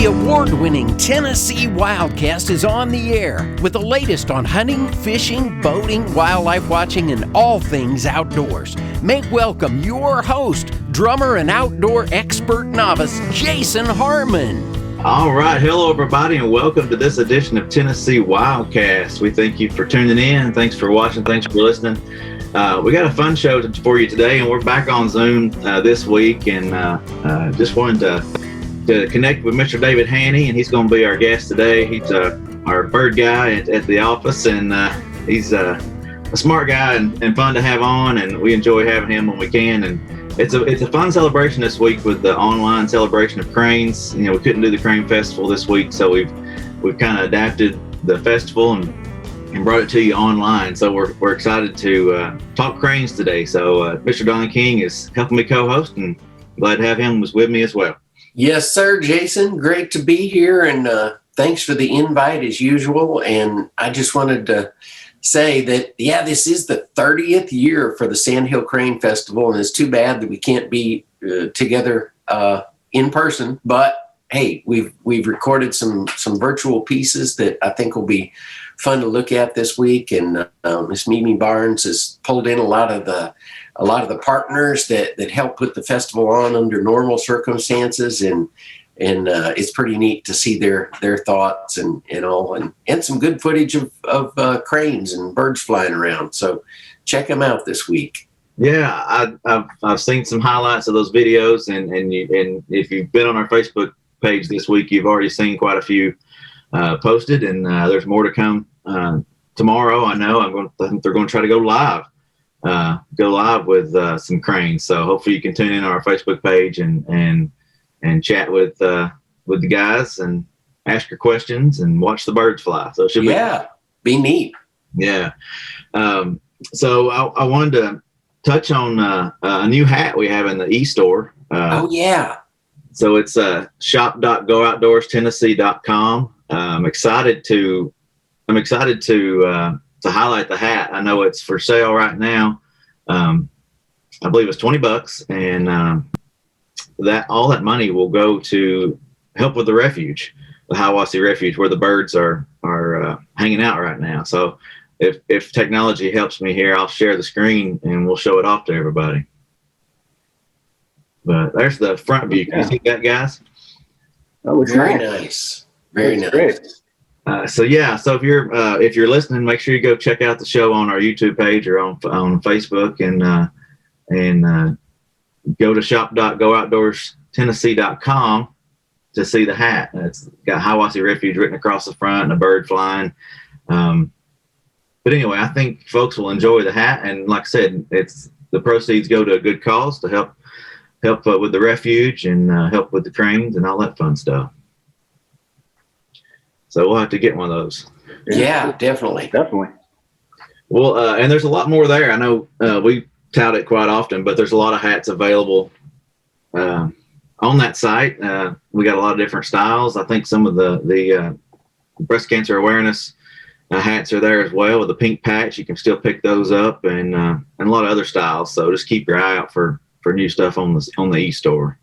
The award-winning Tennessee Wildcast is on the air with the latest on hunting, fishing, boating, wildlife watching, and all things outdoors. Make welcome your host, drummer and outdoor expert novice, Jason Harmon. All right. Hello, everybody, and welcome to this edition of Tennessee Wildcast. We thank you for tuning in. Thanks for watching. Thanks for listening. We got a fun show for you today, and we're back on Zoom this week, and just wanted to connect with Mr. David Hanni, and he's going to be our guest today. He's our bird guy at the office, and he's a smart guy and fun to have on, and we enjoy having him when we can. And it's a fun celebration this week with the online celebration of cranes. You know, we couldn't do the Crane Festival this week, so we've kind of adapted the festival and brought it to you online. So we're excited to talk cranes today. So Mr. Don King is helping me co-host, and glad to have him with me as well. Yes, sir, Jason. Great to be here, and thanks for the invite as usual. And I just wanted to say that, this is the 30th year for the Sandhill Crane Festival, and it's too bad that we can't be together in person. But hey, we've recorded some virtual pieces that I think will be fun to look at this week. And Miss Mimi Barnes has pulled in a lot of the partners that help put the festival on under normal circumstances, and it's pretty neat to see their thoughts and all, and some good footage of cranes and birds flying around. So check them out this week. Yeah, I've seen some highlights of those videos, and if you've been on our Facebook page this week, you've already seen quite a few posted, and there's more to come tomorrow. I know I think they're going to try to go live with some cranes. So hopefully you can tune in on our Facebook page and chat with the guys and ask your questions and watch the birds fly. So it should be neat. Yeah. So I wanted to touch on a new hat we have in the e-store. So it's shop.gooutdoorstennessee.com. I'm excited to highlight the hat. I know it's for sale right now. I believe it's $20, and all that money will go to help with the refuge, the Hiwassee Refuge, where the birds are hanging out right now. So if technology helps me here, I'll share the screen and we'll show it off to everybody. But there's the front view. Can you see that, guys? That looks very nice. Very nice. Great. So if you're listening, make sure you go check out the show on our YouTube page or on Facebook, and go to shop.gooutdoorstennessee.com to see the hat. It's got Hiwassee Refuge written across the front and a bird flying. But anyway, I think folks will enjoy the hat, and like I said, the proceeds go to a good cause to help with the refuge and help with the cranes and all that fun stuff. So we'll have to get one of those. Yeah, definitely. Well, and there's a lot more there. I know we tout it quite often, but there's a lot of hats available on that site. We got a lot of different styles. I think some of the breast cancer awareness hats are there as well with the pink patch. You can still pick those up, and a lot of other styles. So just keep your eye out for new stuff on the e-store.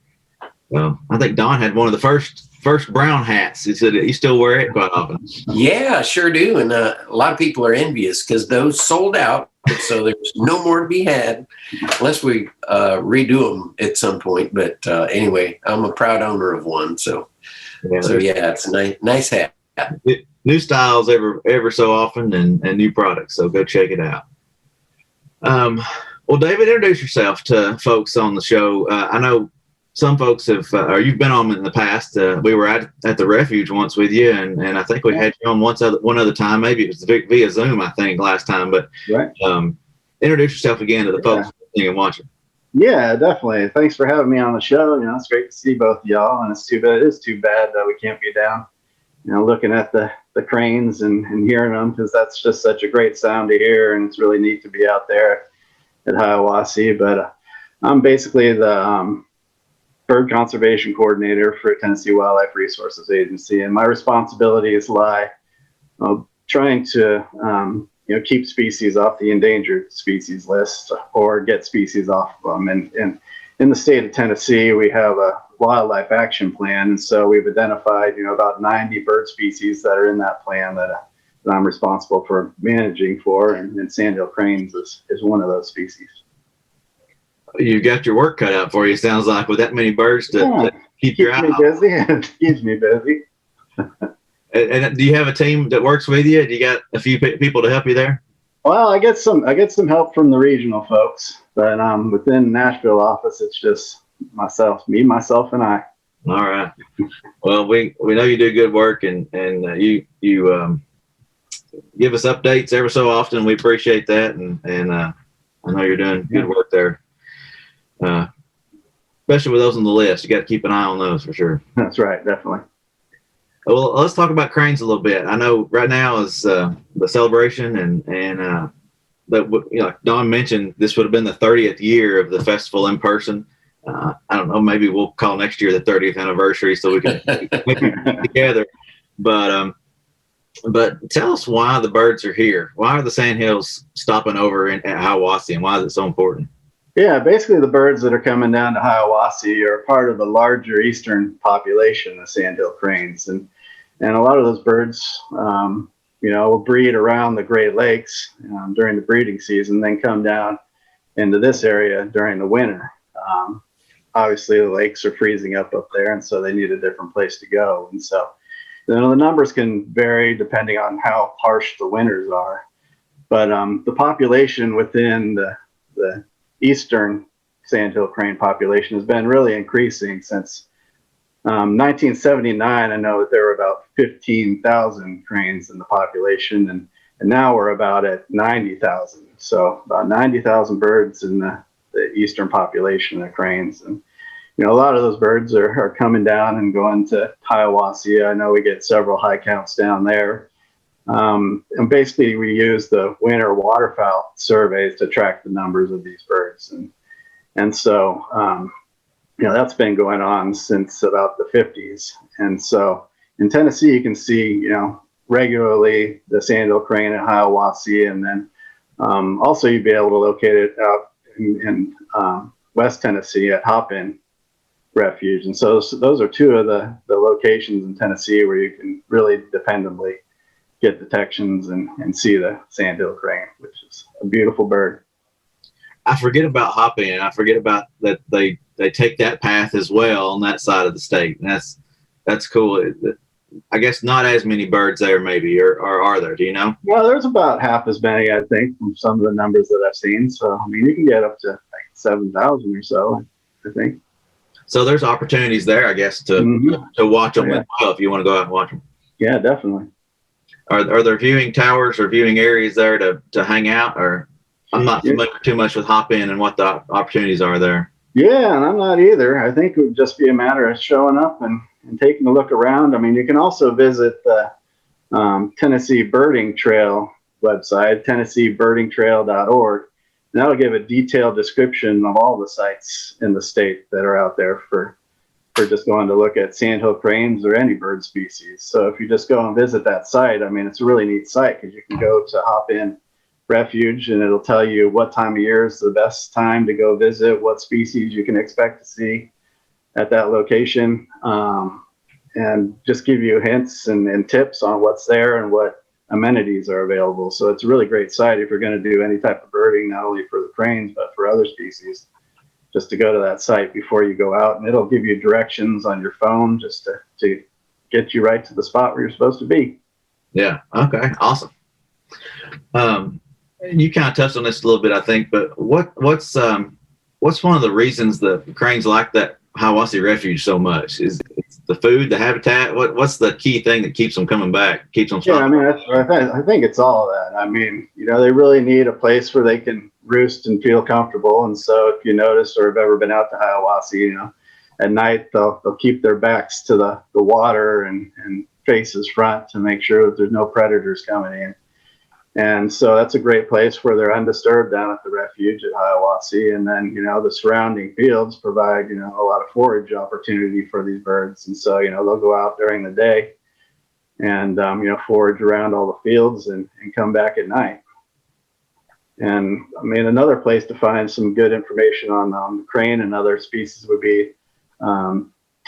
I think Don had one of the first brown hats. He said you still wear it quite often. Yeah, sure do. And a lot of people are envious because those sold out. So there's no more to be had unless we redo them at some point. But anyway, I'm a proud owner of one. So it's a nice hat. New styles ever so often, and new products. So go check it out. Well, David, introduce yourself to folks on the show. I know some folks have, or you've been on in the past. We were at the refuge once with you, and I think we had you on one other time. Maybe it was via Zoom, I think, last time. But introduce yourself again to the folks listening and watching. Yeah, definitely. Thanks for having me on the show. You know, it's great to see both of y'all, and it is too bad that we can't be down, looking at the cranes and hearing them, because that's just such a great sound to hear, and it's really neat to be out there at Hiwassee. But I'm basically the Bird Conservation Coordinator for Tennessee Wildlife Resources Agency, and my responsibilities lie trying to keep species off the endangered species list or get species off of them. And in the state of Tennessee, we have a wildlife action plan. And so we've identified, about 90 bird species that are in that plan that I'm responsible for managing for. And sandhill cranes is one of those species. You got your work cut out for you, sounds like, with that many birds to keep your eye on. Keeps me busy. And do you have a team that works with you? Do you got a few people to help you there? Well, I get some help from the regional folks, but within Nashville office, it's just me, myself, and I. All right. Well, we know you do good work, and you give us updates every so often. We appreciate that, and I know you're doing good work there. Especially with those on the list, you got to keep an eye on those for sure. That's right, definitely. Well, let's talk about cranes a little bit. I know right now is the celebration, and that like Don mentioned, this would have been the 30th year of the festival in person. I don't know, maybe we'll call next year the 30th anniversary so we can get together. But tell us why the birds are here. Why are the sandhills stopping over at Hiwassee, and why is it so important? Yeah, basically the birds that are coming down to Hiwassee are part of the larger eastern population of sandhill cranes, and a lot of those birds, will breed around the Great Lakes during the breeding season, then come down into this area during the winter. Obviously, the lakes are freezing up there, and so they need a different place to go. And so, the numbers can vary depending on how harsh the winters are. But the population within the eastern sandhill crane population has been really increasing since 1979. I know that there were about 15,000 cranes in the population, and now we're about at 90,000. So about 90,000 birds in the eastern population of cranes. And a lot of those birds are coming down and going to Hiwassee. I know we get several high counts down there. And basically we use the winter waterfowl surveys to track the numbers of these birds. And so, that's been going on since about the 50s. And so in Tennessee, you can see, regularly the sandhill crane at Hiwassee. And then also you'd be able to locate it out in West Tennessee at Hiwassee Refuge. And so those are two of the locations in Tennessee where you can really dependably get detections and see the sandhill crane, which is a beautiful bird. I forget about hopping, and I forget about that they take that path as well on that side of the state. And that's cool. I guess not as many birds there maybe, or are there? Do you know? Well, there's about half as many, I think, from some of the numbers that I've seen. So, you can get up to like 7,000 or so, I think. So there's opportunities there, I guess, to watch them as well if you want to go out and watch them. Yeah, definitely. Are there viewing towers or viewing areas there to hang out? Or I'm not familiar too much with hop in and what the opportunities are there. Yeah, and I'm not either. I think it would just be a matter of showing up and taking a look around. You can also visit the Tennessee Birding Trail website, tennesseebirdingtrail.org. And that'll give a detailed description of all the sites in the state that are out there for just going to look at sandhill cranes or any bird species. So if you just go and visit that site, it's a really neat site because you can go to Hiwassee Refuge and it'll tell you what time of year is the best time to go visit, what species you can expect to see at that location, and just give you hints and tips on what's there and what amenities are available. So it's a really great site if you're going to do any type of birding, not only for the cranes, but for other species, just to go to that site before you go out. And it'll give you directions on your phone just to get you right to the spot where you're supposed to be. Yeah. Okay. Awesome. You kind of touched on this a little bit, I think, but what's one of the reasons the cranes like that Hiwassee Refuge so much? Is it's the food, the habitat? What's the key thing that keeps them coming back, keeps them stopping? Yeah, I think it's all of that. They really need a place where they can roost and feel comfortable. And so if you notice or have ever been out to Hiwassee, at night they'll keep their backs to the water and faces front to make sure that there's no predators coming in. And so that's a great place where they're undisturbed down at the refuge at Hiwassee. And then, the surrounding fields provide, a lot of forage opportunity for these birds. And so, they'll go out during the day and, forage around all the fields and come back at night. And another place to find some good information on the crane and other species would be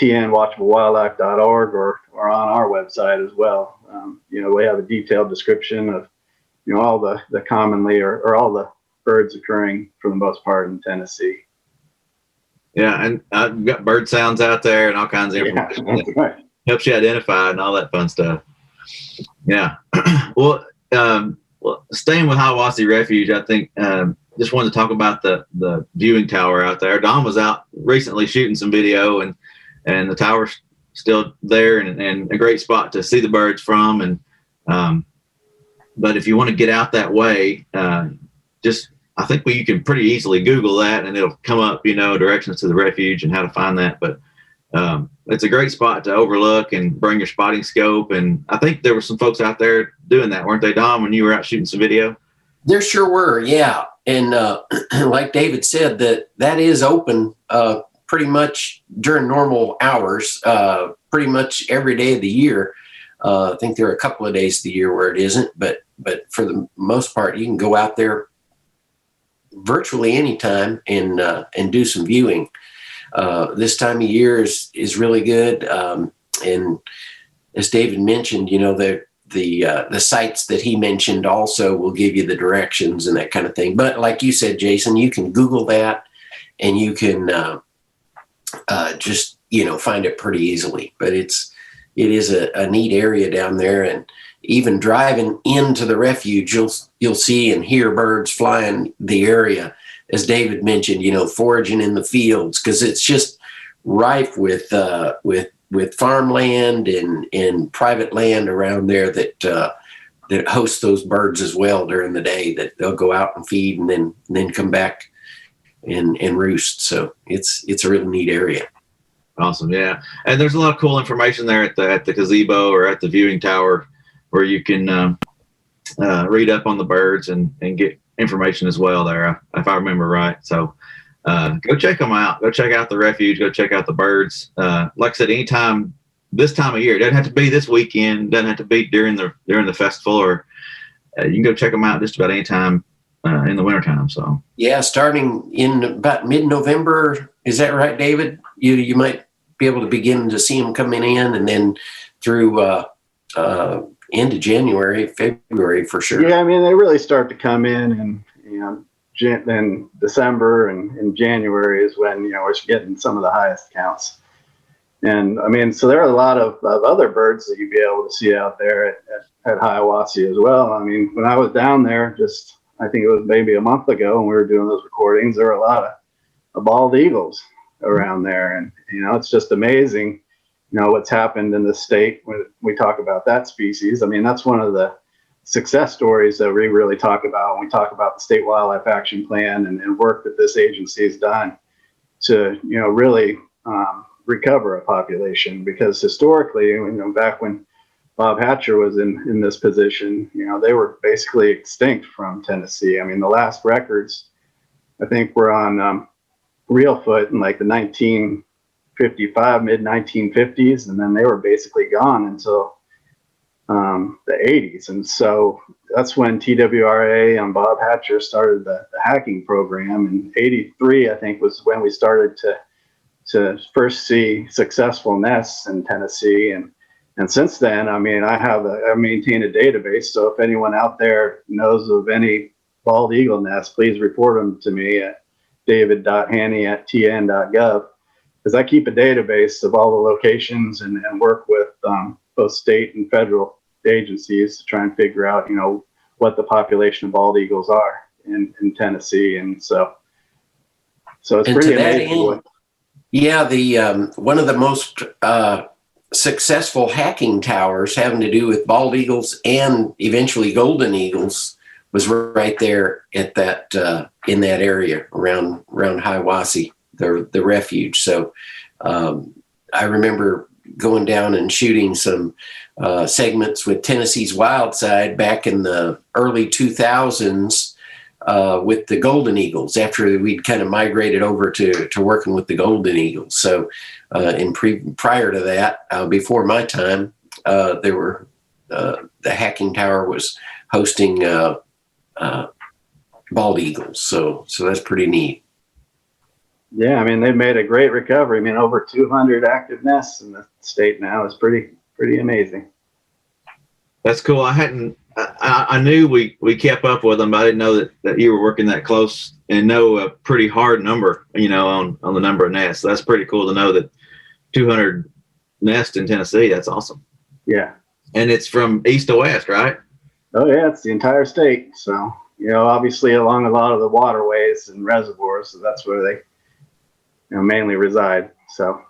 tnwatchablewildlife.org or on our website as well. We have a detailed description of, all the commonly or all the birds occurring for the most part in Tennessee. Yeah, and I've got bird sounds out there and all kinds of information. Yeah, that's right. Helps you identify and all that fun stuff. Yeah. Well, staying with Hiwassee Refuge, I think just wanted to talk about the viewing tower out there. Don was out recently shooting some video, and the tower's still there and a great spot to see the birds from. And but if you want to get out that way, I think you can pretty easily Google that and it'll come up, directions to the refuge and how to find that. But it's a great spot to overlook and bring your spotting scope. And I think there were some folks out there doing that, weren't they, Don, when you were out shooting some video? There sure were, yeah. And like David said, that is open pretty much during normal hours, pretty much every day of the year. I think there are a couple of days of the year where it isn't, but for the most part, you can go out there virtually anytime and do some viewing. This time of year is really good. And as David mentioned, the sites that he mentioned also will give you the directions and that kind of thing. But like you said, Jason, you can Google that and you can just find it pretty easily. But it is a neat area down there, and even driving into the refuge, you'll see and hear birds flying the area. As David mentioned, foraging in the fields, because it's just rife with farmland and private land around there that hosts those birds as well during the day. That they'll go out and feed and then come back and roost. So it's a really neat area. Awesome, yeah. And there's a lot of cool information there at the gazebo or at the viewing tower where you can read up on the birds and get information as well there, if I remember right. So go check them out. Go check out the refuge. Go check out the birds. Like I said, anytime this time of year. It doesn't have to be this weekend. It doesn't have to be during the festival, or you can go check them out just about any time in the wintertime. So yeah, starting in about mid-November. Is that right, David? You might be able to begin to see them coming in, and then through into January, February for sure. Yeah, I mean, they really start to come in, and then December and January is when we're getting some of the highest counts. And I mean, so there are a lot of other birds that you'd be able to see out there at Hiwassee as well. I mean, when I was down there, I think it was maybe a month ago when we were doing those recordings, there were a lot of bald eagles around there. And, it's just amazing, what's happened in the state when we talk about that species. I mean, that's one of the success stories that we really talk about when we talk about the State Wildlife Action Plan and work that this agency has done to, really recover a population. Because historically, back when Bob Hatcher was in this position, they were basically extinct from Tennessee. I mean, the last records, I think, were on Reelfoot in like the 1955, mid-1950s, and then they were basically gone until the 80s. And so that's when TWRA and Bob Hatcher started the hacking program. And 83, I think, was when we started to first see successful nests in Tennessee. And since then, I mean, I maintain a database. So if anyone out there knows of any bald eagle nests, please report them to me at david.hanni@tn.gov, because I keep a database of all the locations and work with both state and federal agencies to try and figure out, what the population of bald eagles are in Tennessee. And so it's pretty amazing. Yeah, the one of the most successful hacking towers having to do with bald eagles and eventually golden eagles was right there at that in that area around Hiwassee, the refuge. So I remember going down and shooting some segments with Tennessee's Wild Side back in the early 2000s with the golden eagles, after we'd kind of migrated over to working with the golden eagles. So prior to that, before my time, the hacking tower was hosting bald eagles. So that's pretty neat. Yeah, I mean, they've made a great recovery. I mean, over 200 active nests in the state now is pretty amazing. That's cool. I knew we kept up with them, but I didn't know that you were working that close and know a pretty hard number, on the number of nests. So that's pretty cool to know that 200 nests in Tennessee. That's awesome. Yeah. And it's from east to west, right? Oh yeah, it's the entire state. So, obviously along a lot of the waterways and reservoirs, so that's where they, mainly reside. So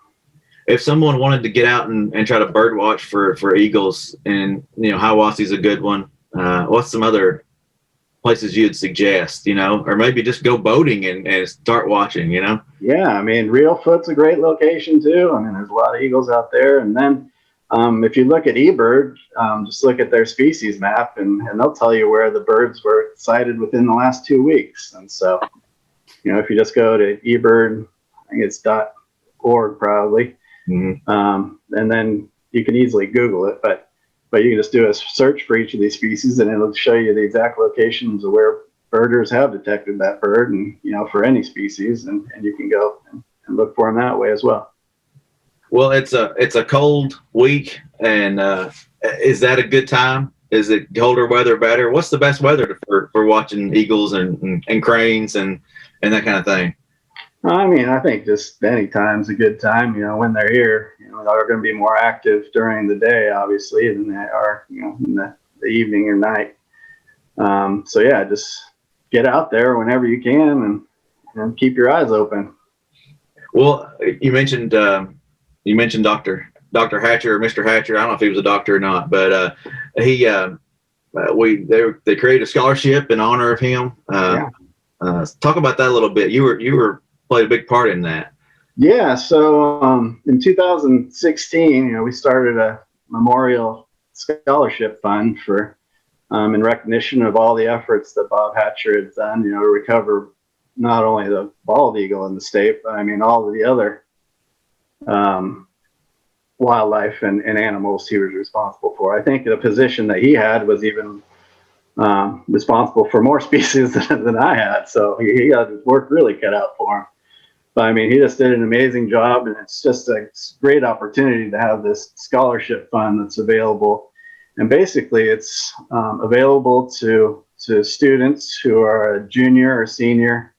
if someone wanted to get out and try to bird watch for eagles, and Hiwassee's a good one, what's some other places you'd suggest, or maybe just go boating and start watching, Yeah, I mean, Reelfoot's a great location too. I mean, there's a lot of eagles out there. And then if you look at eBird, just look at their species map, and they'll tell you where the birds were sighted within the last 2 weeks. And so, if you just go to eBird, I think it's .org probably, and then you can easily Google it, but you can just do a search for each of these species, and it'll show you the exact locations of where birders have detected that bird, and for any species, and you can go and look for them that way as well. Well, it's a cold week, and is that a good time? Is it colder weather better? What's the best weather for watching eagles and cranes and that kind of thing? I mean, I think just any time's a good time. When they're here, they're going to be more active during the day, obviously, than they are, in the evening or night. So yeah, just get out there whenever you can and keep your eyes open. Well, you mentioned Dr. Hatcher or Mr. Hatcher. I don't know if he was a doctor or not, but they created a scholarship in honor of him. Talk about that a little bit. You were played a big part in that. Yeah. So in 2016, we started a memorial scholarship fund for in recognition of all the efforts that Bob Hatcher had done, to recover not only the bald eagle in the state, but I mean all of the other wildlife and animals he was responsible for. I think the position that he had was even responsible for more species than I had. So he got his work really cut out for him. But I mean, he just did an amazing job, and it's just a great opportunity to have this scholarship fund that's available. And basically, it's available to students who are a junior or senior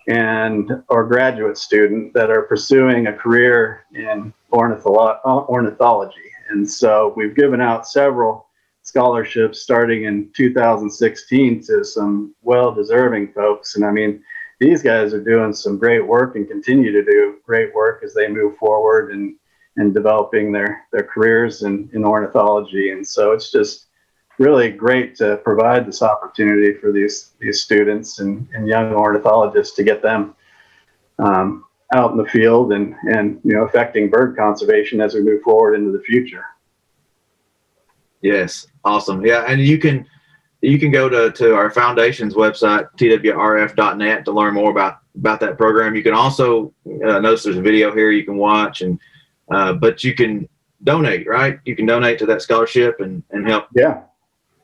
or graduate student that are pursuing a career in ornithology. And so we've given out several scholarships starting in 2016 to some well-deserving folks. And I mean, these guys are doing some great work and continue to do great work as they move forward and developing their careers in ornithology. And so it's just really great to provide this opportunity for these students and young ornithologists to get them out in the field and affecting bird conservation as we move forward into the future. Yes, awesome. Yeah, and you can go to our foundation's website, twrf.net, to learn more about that program. You can also notice there's a video here you can watch, and but you can donate, right? You can donate to that scholarship and help.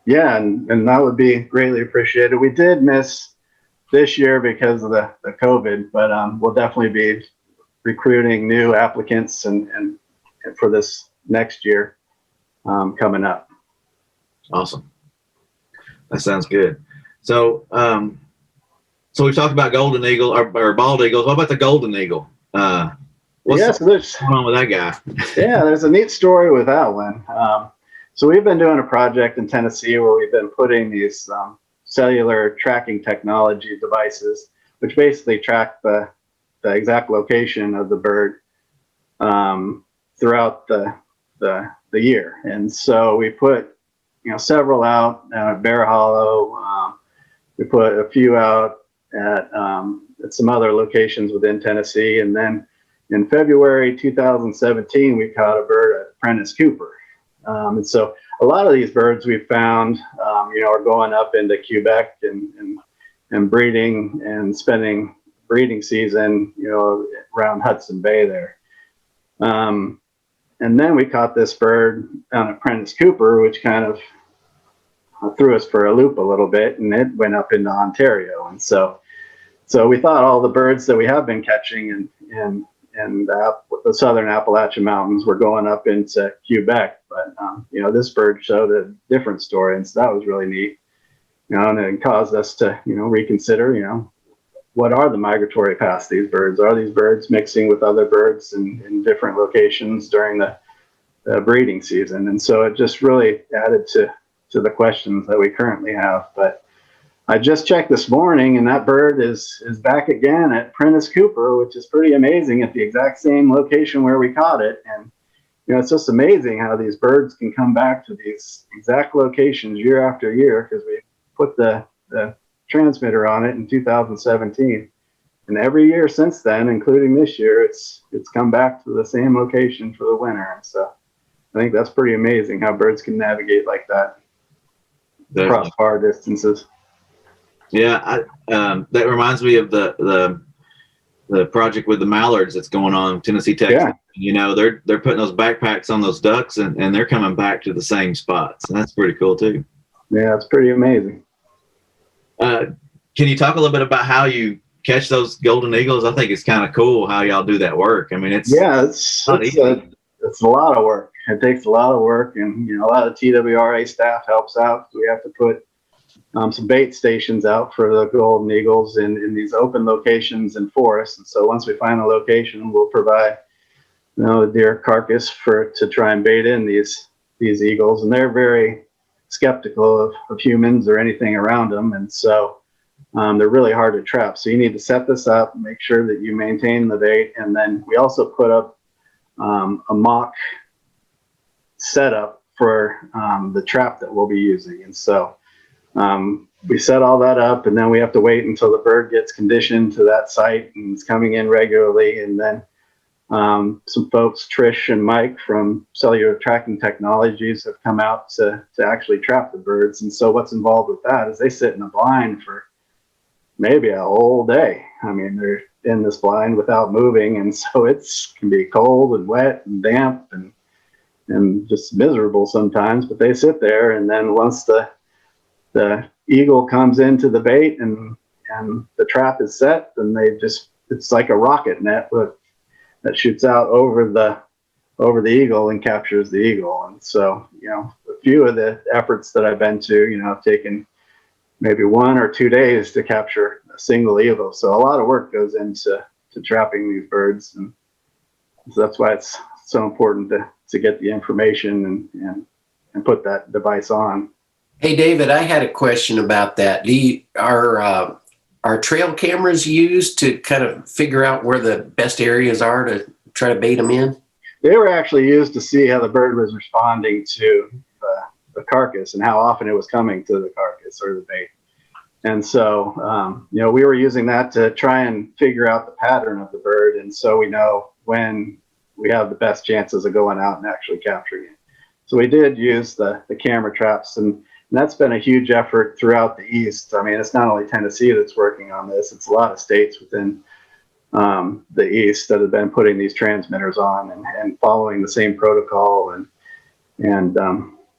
Yeah, and that would be greatly appreciated. We did miss this year because of the COVID, but we'll definitely be recruiting new applicants and for this next year coming up. Awesome. That sounds good. So, so we've talked about golden eagle or bald eagles. What about the golden eagle? What's going on with that guy? Yeah, there's a neat story with that one. So we've been doing a project in Tennessee where we've been putting these cellular tracking technology devices, which basically track the exact location of the bird throughout the year. And so we put several out at Bear Hollow. We put a few out at some other locations within Tennessee. And then in February 2017, we caught a bird at Prentice Cooper. And so a lot of these birds we found, are going up into Quebec and breeding and spending breeding season, around Hudson Bay there. And then we caught this bird down at Prentice Cooper, which kind of threw us for a loop a little bit, and it went up into Ontario. And so So we thought all the birds that we have been catching in the southern Appalachian Mountains were going up into Quebec, but this bird showed a different story, and so that was really neat. And it caused us to reconsider what are the migratory paths of these birds? Are these birds mixing with other birds in different locations during the breeding season? And so it just really added to the questions that we currently have. But I just checked this morning, and that bird is back again at Prentice Cooper, which is pretty amazing, at the exact same location where we caught it. And it's just amazing how these birds can come back to these exact locations year after year, because we put the transmitter on it in 2017, and every year since then, including this year, it's come back to the same location for the winter. And so I think that's pretty amazing how birds can navigate like that across far distances. Yeah, that reminds me of the project with the mallards that's going on in Tennessee, Texas. Yeah. They're putting those backpacks on those ducks, and they're coming back to the same spots. And that's pretty cool too. Yeah, it's pretty amazing. Can you talk a little bit about how you catch those golden eagles? I think it's kind of cool how y'all do that work. I mean, it's a lot of work. It takes a lot of work, and a lot of TWRA staff helps out. We have to put some bait stations out for the golden eagles in these open locations in forests. And so once we find a location, we'll provide the deer carcass to try and bait in these eagles, and they're very skeptical of humans or anything around them, and so they're really hard to trap. So you need to set this up, make sure that you maintain the bait, and then we also put up a mock setup for the trap that we'll be using. And so we set all that up, and then we have to wait until the bird gets conditioned to that site and it's coming in regularly. And then some folks, Trish and Mike from Cellular Tracking Technologies, have come out to actually trap the birds. And so what's involved with that is they sit in a blind for maybe a whole day. I mean, they're in this blind without moving, and so it can be cold and wet and damp and just miserable sometimes. But they sit there, and then once the eagle comes into the bait and the trap is set, then it's like a rocket net that shoots out over the eagle and captures the eagle. And so, a few of the efforts that I've been to, have taken maybe 1 or 2 days to capture a single eagle. So a lot of work goes into trapping these birds. And so that's why it's so important to get the information and put that device on. Hey, David, I had a question about that. Are trail cameras used to kind of figure out where the best areas are to try to bait them in? They were actually used to see how the bird was responding to the carcass and how often it was coming to the carcass or the bait. And so, we were using that to try and figure out the pattern of the bird. And so we know when we have the best chances of going out and actually capturing it. So we did use the camera traps, and that's been a huge effort throughout the East. I mean, it's not only Tennessee that's working on this, it's a lot of states within the East that have been putting these transmitters on and following the same protocol and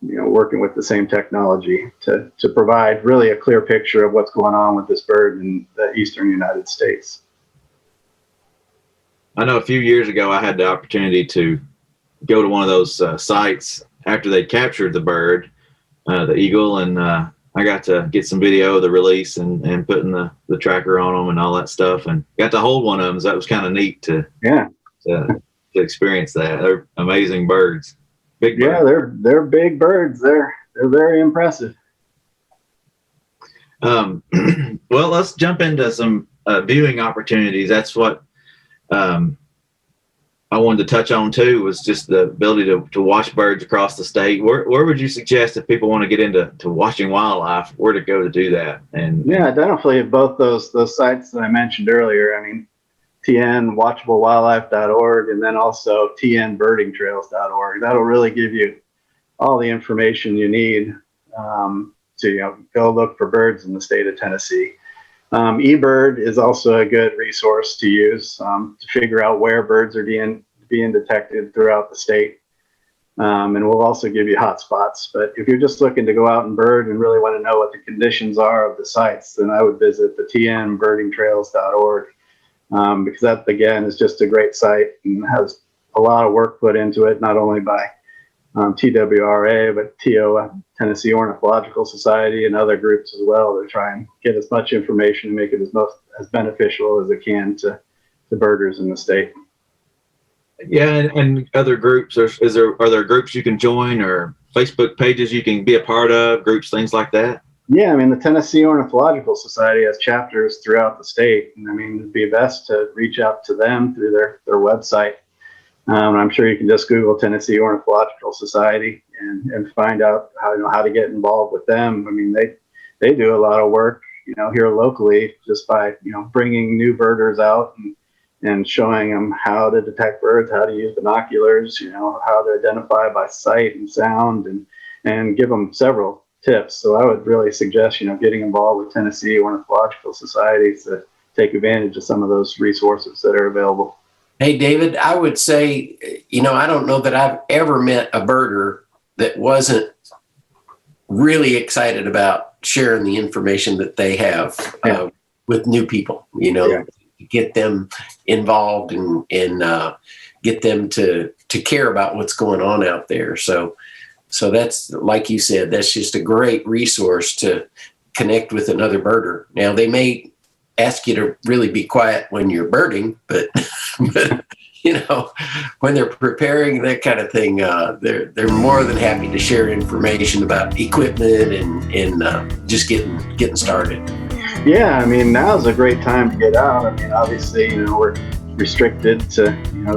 working with the same technology to provide really a clear picture of what's going on with this bird in the Eastern United States. I know a few years ago, I had the opportunity to go to one of those sites after they captured the bird, the eagle, and I got to get some video of the release and putting the tracker on them and all that stuff, and got to hold one of them. So that was kind of neat to experience that. They're amazing birds. Big birds. Yeah, they're big birds. They're very impressive. Well, let's jump into some viewing opportunities. That's what I wanted to touch on too, was just the ability to watch birds across the state. Where would you suggest if people want to get into watching wildlife, where to go to do that? And definitely both those sites that I mentioned earlier. I mean, tnwatchablewildlife.org and then also tnbirdingtrails.org. That'll really give you all the information you need to go look for birds in the state of Tennessee. eBird is also a good resource to use to figure out where birds are being detected throughout the state. And we'll also give you hot spots. But if you're just looking to go out and bird and really want to know what the conditions are of the sites, then I would visit the tnbirdingtrails.org, because that, again, is just a great site and has a lot of work put into it, not only by TWRA, but Tennessee Ornithological Society and other groups as well, to try and get as much information and make it as beneficial as it can to birders in the state. Yeah, and other groups. Are there groups you can join or Facebook pages you can be a part of, groups, things like that? Yeah, I mean, the Tennessee Ornithological Society has chapters throughout the state, and I mean, it'd be best to reach out to them through their website. I'm sure you can just Google Tennessee Ornithological Society and find out how to get involved with them. I mean, they do a lot of work, here locally, just by bringing new birders out and showing them how to detect birds, how to use binoculars, how to identify by sight and sound, and give them several tips. So I would really suggest, getting involved with Tennessee Ornithological Society to take advantage of some of those resources that are available. Hey, David, I would say, I don't know that I've ever met a birder that wasn't really excited about sharing the information that they have with new people, get them involved and get them to care about what's going on out there. So that's, like you said, that's just a great resource to connect with another birder. Now, they may ask you to really be quiet when you're birding, but when they're preparing that kind of thing, they're more than happy to share information about equipment and just getting started. Yeah, I mean, now's a great time to get out. I mean, obviously, we're restricted to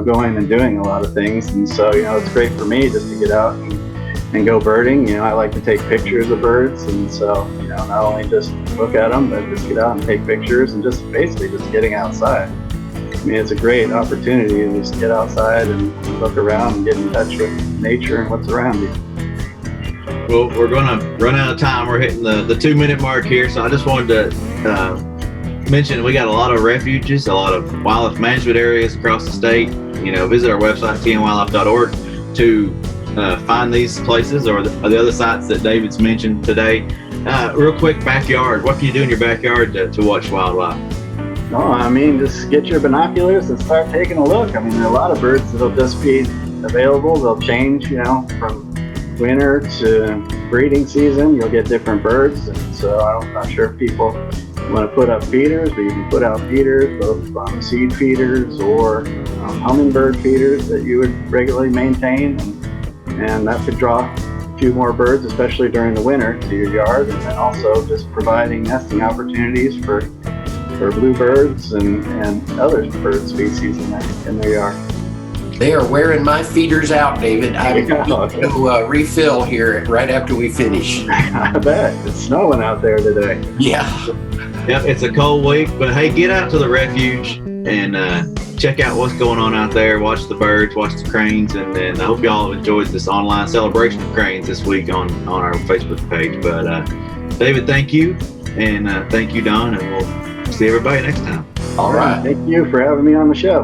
going and doing a lot of things, and so it's great for me just to get out and go birding. I like to take pictures of birds, and so not only just look at them, but just get out and take pictures, and just basically just getting outside. I mean, it's a great opportunity to just get outside and look around and get in touch with nature and what's around you. Well, we're going to run out of time. We're hitting the 2-minute mark here, so I just wanted to mention we got a lot of refuges, a lot of wildlife management areas across the state. Visit our website, tnwildlife.org, to find these places or the other sites that David's mentioned today. Real quick, backyard. What can you do in your backyard to watch wildlife? Oh, I mean, just get your binoculars and start taking a look. I mean, there are a lot of birds that'll just be available. They'll change, from winter to breeding season. You'll get different birds. And so I'm not sure if people want to put up feeders, but you can put out feeders, both seed feeders or hummingbird feeders that you would regularly maintain. And that could draw a few more birds, especially during the winter, to your yard. And then also just providing nesting opportunities for bluebirds and other bird species in their yard. They are wearing my feeders out, David. I'm going to refill here right after we finish. I bet. It's snowing out there today. Yeah. Yep, it's a cold week, but hey, get out to the refuge and check out what's going on out there. Watch the birds, watch the cranes, and then I hope y'all enjoyed this online celebration of cranes this week on our Facebook page. But David, thank you, and thank you, Don, and we'll see everybody next time. All right. Thank you for having me on the show.